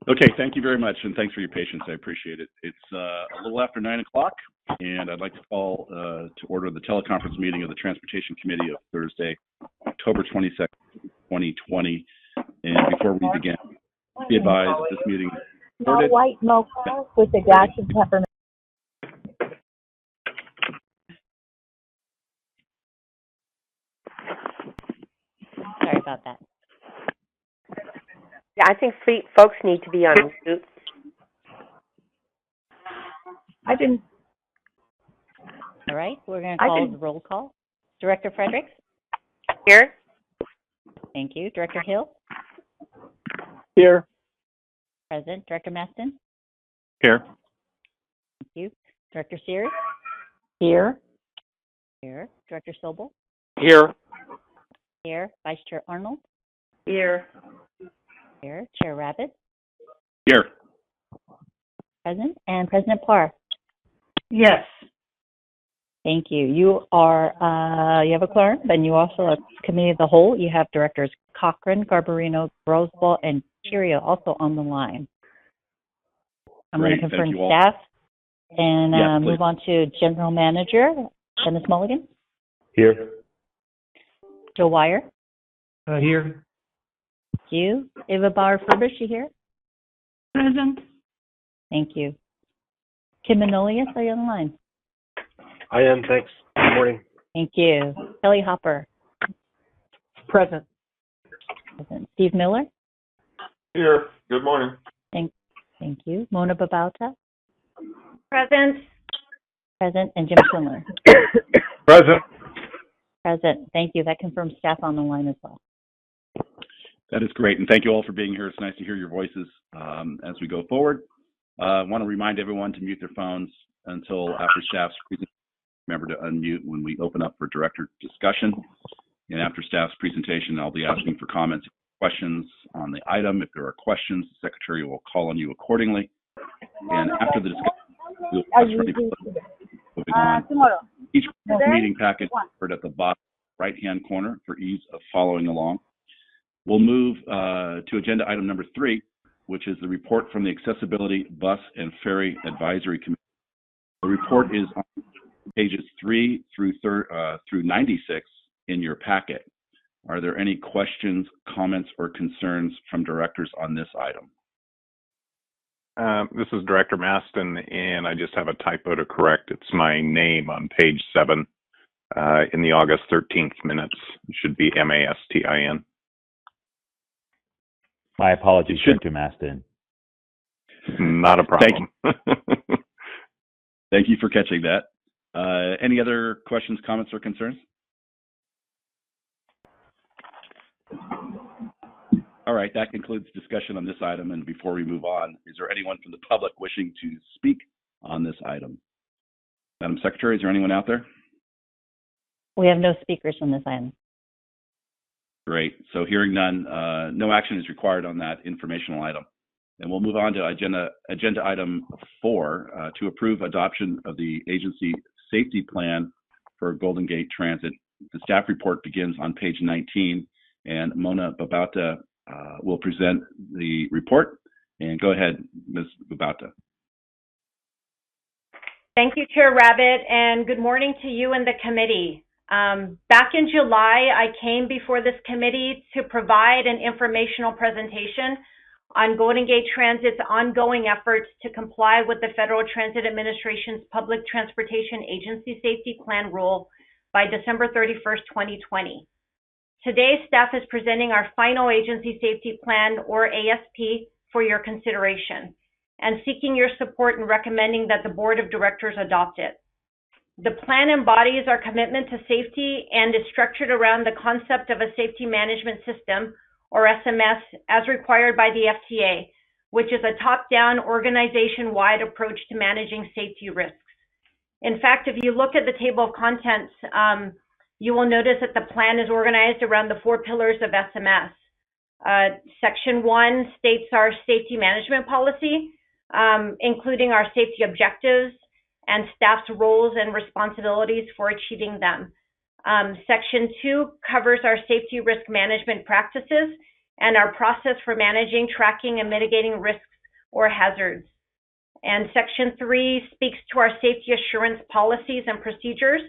Okay, thank you very much, and thanks for your patience. I appreciate it. It's a little after 9 o'clock, and I'd like to call to order the teleconference meeting of the Transportation Committee of Thursday, October 22nd, 2020. And before we begin, be advised that this meeting is recorded. White mocha with a dash of peppermint. Sorry about that. Yeah, I think folks need to be on mute. I didn't. All right, we're going to call the roll call. Director Fredericks? Here. Thank you. Director Hill? Here. Present. Director Maston? Here. Thank you. Director Sears? Here. Here. Director Sobel? Here. Here. Vice Chair Arnold? Here. Here. Chair Rabbit? Here. Present. And President Parr? Yes. Thank you. You have a quorum, and you also are committee of the whole. You have directors Cochran, Garbarino, Roseball, and Curio also on the line. I'm going to confirm staff and move on to General Manager, Dennis Mulligan. Here. Joe Wire. Here. Thank you. Ava Bauer-Furbish, you here? Present. Thank you. Kim Manolius, are you on the line? I am, thanks. Good morning. Thank you. Kelly Hopper. Present. Present. Steve Miller. Here. Good morning. Thank you. Mona Babauta. Present. Present. And Jim Schindler. Present. Present. Thank you. That confirms staff on the line as well. That is great, and thank you all for being here. It's nice to hear your voices as we go forward. I want to remind everyone to mute their phones until after staff's presentation. Remember to unmute when we open up for director discussion. And after staff's presentation, I'll be asking for comments and questions on the item. If there are questions, the secretary will call on you accordingly. And after the discussion, we'll press ready for moving on. Each meeting packet is at the bottom right-hand corner for ease of following along. We'll move to agenda item number 3, which is the report from the Accessibility Bus and Ferry Advisory Committee. The report is on pages 3 through 96 in your packet. Are there any questions, comments, or concerns from directors on this item? This is Director Maston, and I just have a typo to correct. It's my name on page 7 in the August 13th minutes. It should be Mastin. My apologies, Director Maston. Not a problem. Thank you. Thank you for catching that. Any other questions, comments, or concerns? All right, that concludes discussion on this item. And before we move on, is there anyone from the public wishing to speak on this item? Madam Secretary, is there anyone out there? We have no speakers on this item. Great. So hearing none, no action is required on that informational item. And we'll move on to agenda item 4, to approve adoption of the agency safety plan for Golden Gate Transit. The staff report begins on page 19, and Mona Babauta will present the report. And go ahead, Ms. Babauta. Thank you, Chair Rabbit, and good morning to you and the committee. Back in July, I came before this committee to provide an informational presentation on Golden Gate Transit's ongoing efforts to comply with the Federal Transit Administration's Public Transportation Agency Safety Plan rule by December 31st, 2020. Today, staff is presenting our final Agency Safety Plan, or ASP, for your consideration, and seeking your support in recommending that the Board of Directors adopt it. The plan embodies our commitment to safety and is structured around the concept of a safety management system, or SMS, as required by the FTA, which is a top-down, organization-wide approach to managing safety risks. In fact, if you look at the table of contents, you will notice that the plan is organized around the 4 pillars of SMS. Section 1 states our safety management policy, including our safety objectives and staff's roles and responsibilities for achieving them. Section 2 covers our safety risk management practices and our process for managing, tracking, and mitigating risks or hazards. And Section 3 speaks to our safety assurance policies and procedures,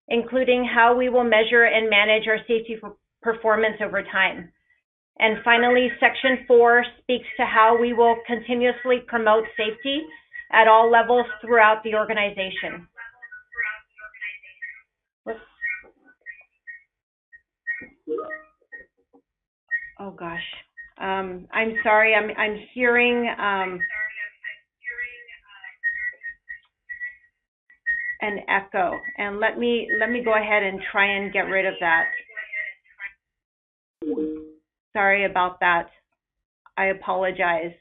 including how we will measure and manage our safety performance over time. And finally, Section 4 speaks to how we will continuously promote safety at all levels throughout the organization. Oh gosh, I'm sorry. I'm hearing an echo, and let me go ahead and try and get rid of that. Sorry about that. I apologize.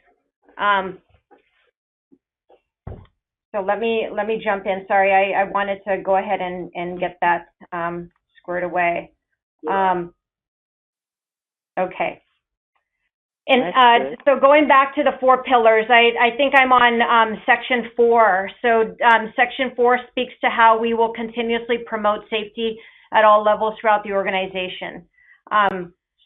So let me jump in. Sorry, I wanted to go ahead and get that squared away. Okay. And so going back to the 4 pillars, I think I'm on Section 4. So Section 4 speaks to how we will continuously promote safety at all levels throughout the organization.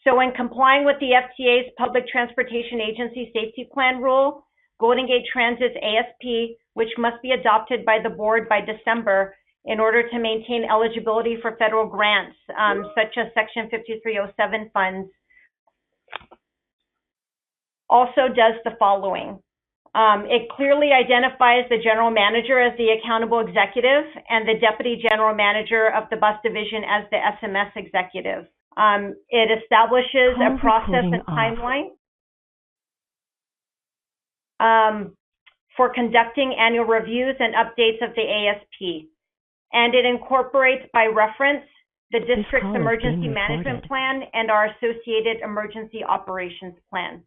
So in complying with the FTA's Public Transportation Agency Safety Plan rule, Golden Gate Transit's ASP, which must be adopted by the board by December in order to maintain eligibility for federal grants, such as Section 5307 funds, also does the following. It clearly identifies the general manager as the accountable executive and the deputy general manager of the bus division as the SMS executive. It establishes a process and timeline for conducting annual reviews and updates of the ASP. And it incorporates by reference the district's emergency management plan and our associated emergency operations plan.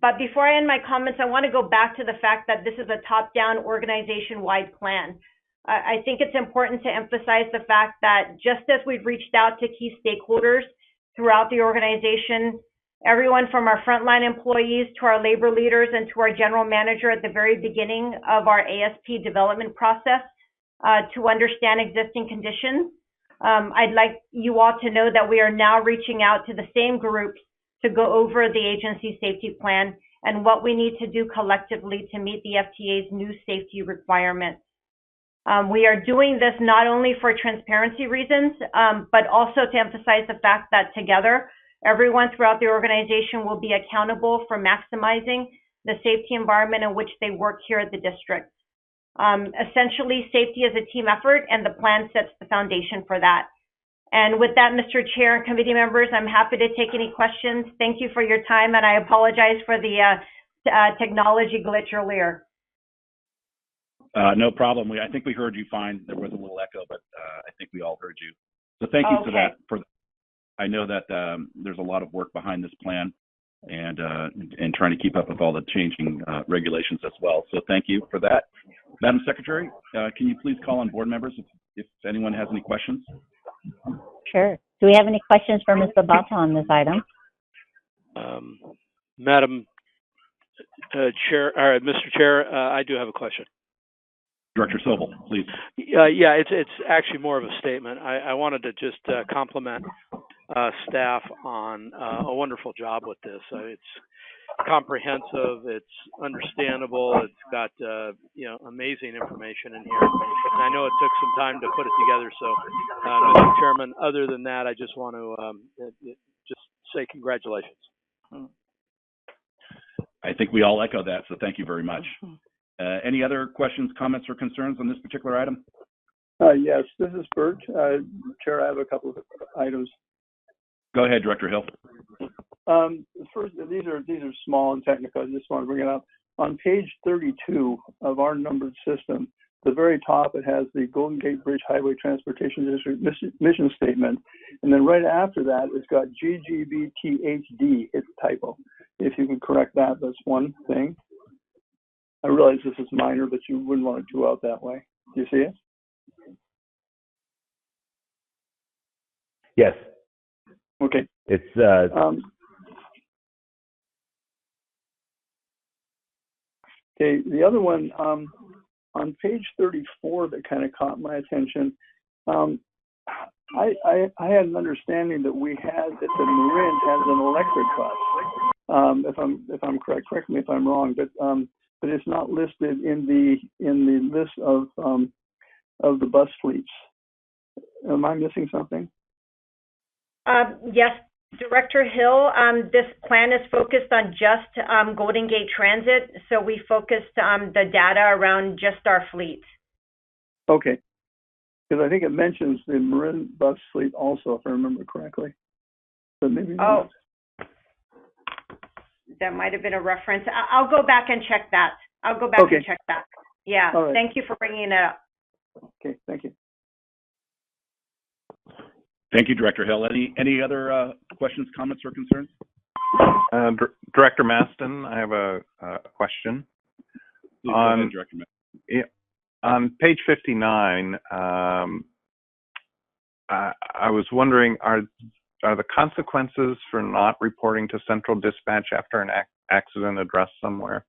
But before I end my comments, I want to go back to the fact that this is a top-down organization-wide plan. I think it's important to emphasize the fact that just as we've reached out to key stakeholders throughout the organization, everyone from our frontline employees to our labor leaders and to our general manager at the very beginning of our ASP development process to understand existing conditions, I'd like you all to know that we are now reaching out to the same groups to go over the agency safety plan and what we need to do collectively to meet the FTA's new safety requirements. We are doing this not only for transparency reasons, but also to emphasize the fact that together, everyone throughout the organization will be accountable for maximizing the safety environment in which they work here at the district. Essentially, safety is a team effort, and the plan sets the foundation for that. And with that, Mr. Chair and committee members, I'm happy to take any questions. Thank you for your time, and I apologize for the technology glitch earlier. No problem. I think we heard you fine. There was a little echo, but I think we all heard you. So thank you for that. I know that there's a lot of work behind this plan and trying to keep up with all the changing regulations as well. So thank you for that. Madam Secretary, can you please call on board members if anyone has any questions? Sure. Do we have any questions for Ms. Zabata on this item? Madam Chair, or Mr. Chair, I do have a question. Director Sobel, please. Yeah, it's actually more of a statement. I wanted to just compliment staff on a wonderful job with this. It's comprehensive, it's understandable, it's got amazing information in here. And I know it took some time to put it together. So, Mr. Chairman, other than that, I just want to just say congratulations. I think we all echo that. So thank you very much. Any other questions, comments, or concerns on this particular item? Yes, this is Bert. Chair, I have a couple of items. Go ahead, Director Hill. First, these are small and technical. I just want to bring it up. On page 32 of our numbered system, the very top, it has the Golden Gate Bridge Highway Transportation District mission statement. And then right after that, it's got GGBTHD. It's a typo. If you can correct that, that's one thing. I realize this is minor, but you wouldn't want to do out that way. Do you see it? Yes. Okay. It's okay. The other one on page 34 that kind of caught my attention. I had an understanding that the Marin has an electric bus. if I'm correct me if I'm wrong, but it's not listed in the list of the bus fleets. Am I missing something? Yes, Director Hill, this plan is focused on just Golden Gate Transit, so we focused the data around just our fleet. Okay, because I think it mentions the Marin bus fleet also, if I remember correctly. But maybe not. That might have been a reference. I'll go back and check that. Okay. And check that. Yeah, All right. Thank you for bringing it up. Okay, thank you. Thank you, Director Hill. Any other questions, comments, or concerns? Director Maston, I have a question. Please go ahead, Director Maston. On page 59, I was wondering, are the consequences for not reporting to Central Dispatch after an accident addressed somewhere?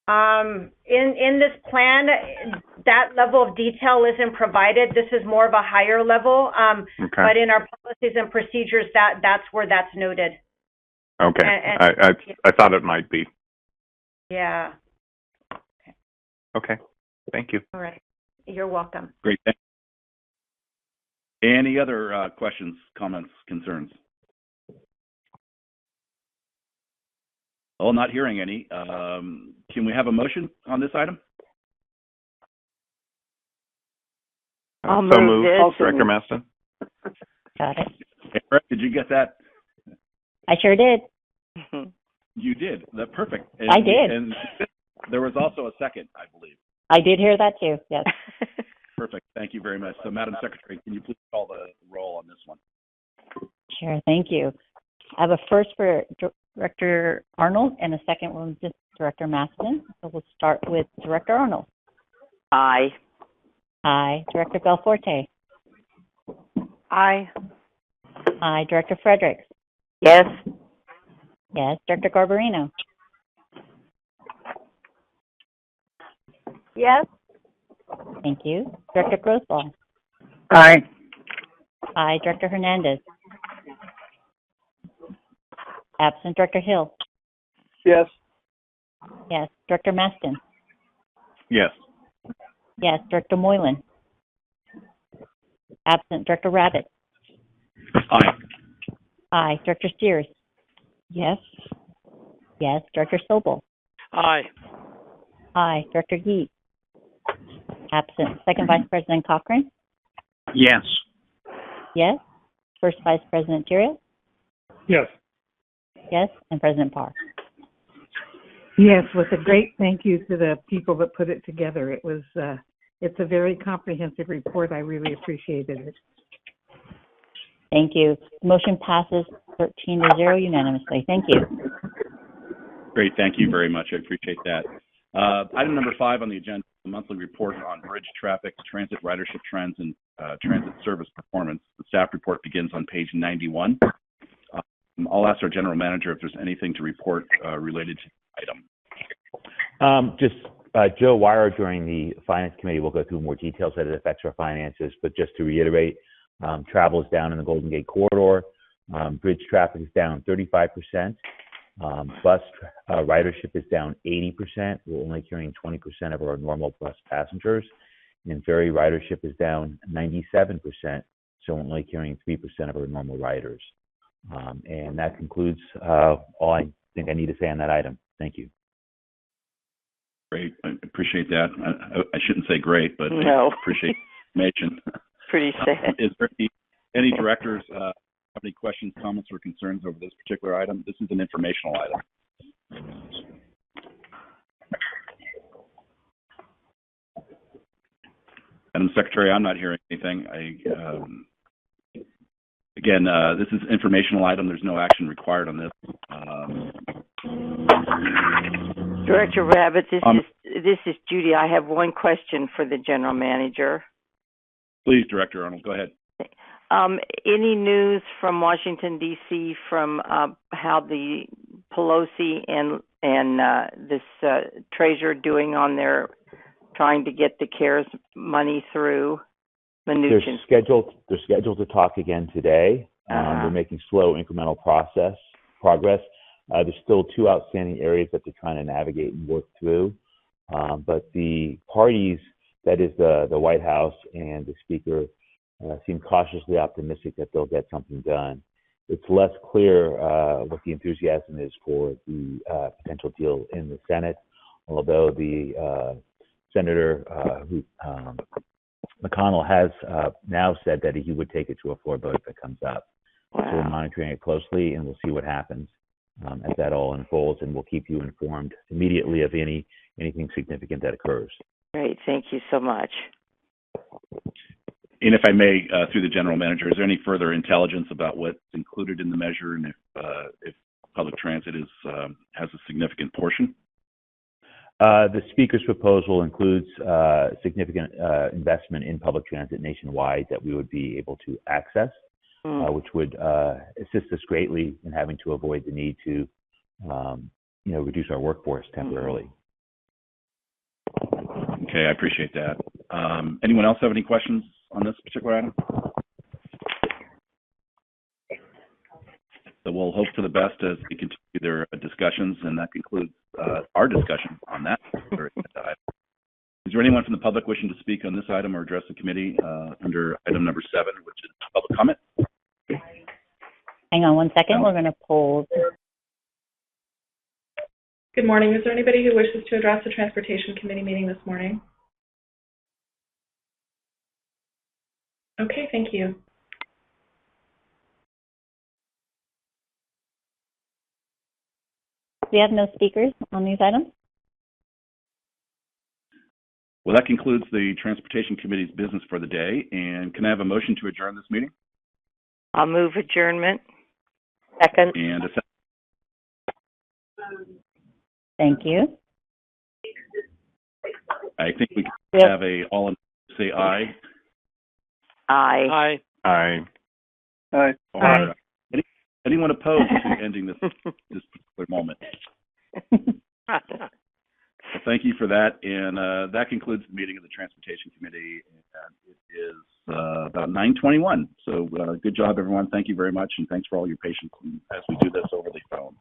In this plan, that level of detail isn't provided. This is more of a higher level. Okay. But in our policies and procedures, that's where that's noted. Okay. I thought it might be. Yeah. Okay. Thank you. All right. You're welcome. Great. Thank you. Any other questions, comments, concerns? Oh, not hearing any. Can we have a motion on this item? I'll So move moved, this. Director Maston. Got it. Hey, Brett, did you get that? I sure did. You did. That's perfect. I did. And there was also a second, I believe. I did hear that too, yes. Perfect. Thank you very much. So, Madam Secretary, can you please call the roll on this one? Sure, thank you. I have a first for Director Arnold and a second one just Director Maston. So we'll start with Director Arnold. Aye. Aye. Director Belforte. Aye. Aye. Director Fredericks. Yes. Yes. Director Garbarino. Yes. Thank you. Director Grosball. Aye. Aye. Director Hernandez. Absent Director Hill. Yes. Yes. Director Maston. Yes. Yes. Director Moylan. Absent Director Rabbit. Aye. Aye. Director Steers. Yes. Yes. Director Sobel. Aye. Aye. Director Geet. Absent. Second Vice President Cochran. Yes. Yes. First Vice President Tiriel. Yes. Yes. And President Parr. Yes, with a great thank you to the people that put it together. It was, it's a very comprehensive report. I really appreciated it. Thank you. The motion passes 13-0 unanimously. Thank you. Great. Thank you very much. I appreciate that. Item number 5 on the agenda, the monthly report on bridge traffic, transit ridership trends, and transit service performance. The staff report begins on page 91. I'll ask our general manager if there's anything to report related to the item. Just Joe Wire during the Finance Committee will go through more details that it affects our finances, but just to reiterate, travel is down in the Golden Gate Corridor. Bridge traffic is down 35%. Bus ridership is down 80%. We're only carrying 20% of our normal bus passengers. And ferry ridership is down 97%, so we're only carrying 3% of our normal riders. And that concludes all I think I need to say on that item. Thank you. Great. I appreciate that. I shouldn't say great, but No. I appreciate the information. Pretty sad. Is there any directors have any questions, comments, or concerns over this particular item? This is an informational item. Madam Secretary, I'm not hearing anything. Again, this is an informational item. There's no action required on this. Director Rabbit, this is Judy. I have one question for the general manager. Please, Director Arnold, go ahead. Any news from Washington, D.C. from how the Pelosi and this treasurer doing on their trying to get the CARES money through? They're scheduled to talk again today. They're making slow incremental progress. There's still 2 outstanding areas that they're trying to navigate and work through. But the parties, that is the White House and the Speaker, seem cautiously optimistic that they'll get something done. It's less clear what the enthusiasm is for the potential deal in the Senate, although the Senator McConnell has now said that he would take it to a floor vote if it comes up. Wow. So we're monitoring it closely, and we'll see what happens as that all unfolds, and we'll keep you informed immediately of anything significant that occurs. Great. Thank you so much. And if I may, through the general manager, is there any further intelligence about what's included in the measure and if public transit has a significant portion? The Speaker's proposal includes significant investment in public transit nationwide that we would be able to access, which would assist us greatly in having to avoid the need to, reduce our workforce temporarily. Okay, I appreciate that. Anyone else have any questions on this particular item? So we'll hope for the best as we continue their discussions, and that concludes our discussion on that. Is there anyone from the public wishing to speak on this item or address the committee under item number 7, which is public comment? Hang on one second. We're going to poll. Good morning. Is there anybody who wishes to address the Transportation Committee meeting this morning? Okay, thank you. We have no speakers on these items. Well, that concludes the Transportation Committee's business for the day. And can I have a motion to adjourn this meeting? I'll move adjournment. Second. And a second. Thank you. I think we can have all in say aye. Aye. Aye. Aye. Or, anyone opposed to ending this particular moment? Well, thank you for that. And that concludes the meeting of the Transportation Committee. And it is about 9:21. So good job, everyone. Thank you very much. And thanks for all your patience as we do this over the phone.